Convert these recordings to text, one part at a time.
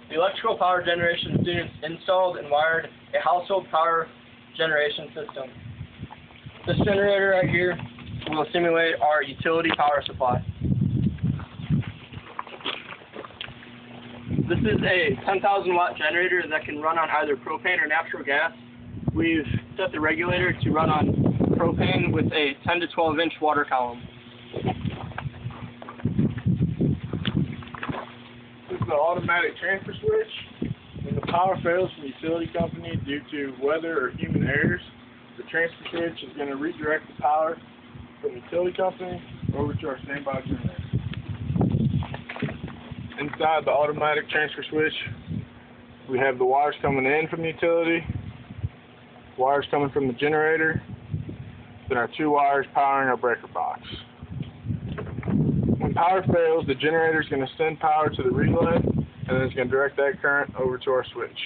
The electrical power generation students installed and wired a household power generation system. This generator right here will simulate our utility power supply. This is a 10,000 watt generator that can run on either propane or natural gas. We've set the regulator to run on propane with a 10 to 12 inch water column. This is the automatic transfer switch. When the power fails from the utility company due to weather or human errors, the transfer switch is going to redirect the power from the utility company over to our standby generator. Inside the automatic transfer switch, we have the wires coming in from the utility, wires coming from the generator, then our 2 wires powering our breaker box. When power fails, the generator is going to send power to the relay, and then it's going to direct that current over to our switch.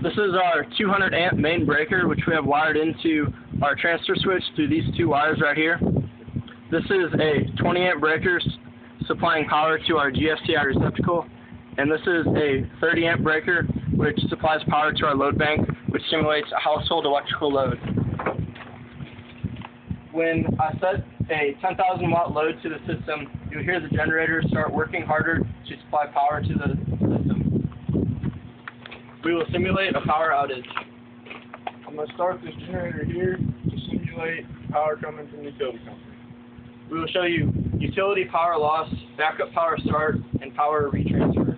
This is our 200 amp main breaker, which we have wired into our transfer switch through these 2 wires right here. This is a 20 amp breaker supplying power to our GFCI receptacle, and this is a 30 amp breaker which supplies power to our load bank, which simulates a household electrical load. When I set a 10,000 watt load to the system, you'll hear the generator start working harder to supply power to the system. We will simulate a power outage. I'm going to start this generator here to simulate power coming from the utility company. We will show you utility power loss, backup power start, and power retransfer.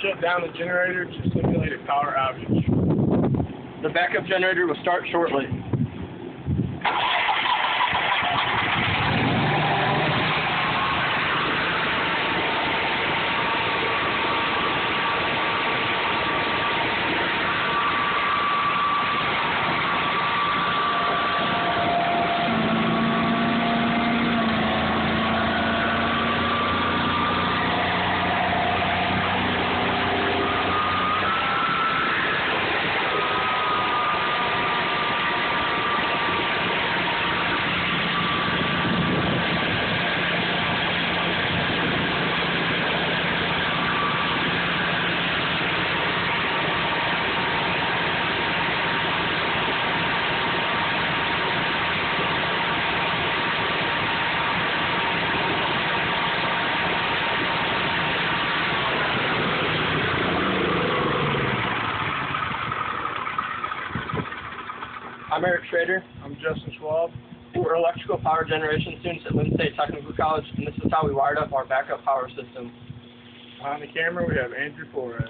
Shut down the generator to simulate a power outage. The backup generator will start shortly. I'm Eric Schrader. I'm Justin Schwab. We're electrical power generation students at Linn Technical College, and this is how we wired up our backup power system. Behind the camera, we have Andrew Flores.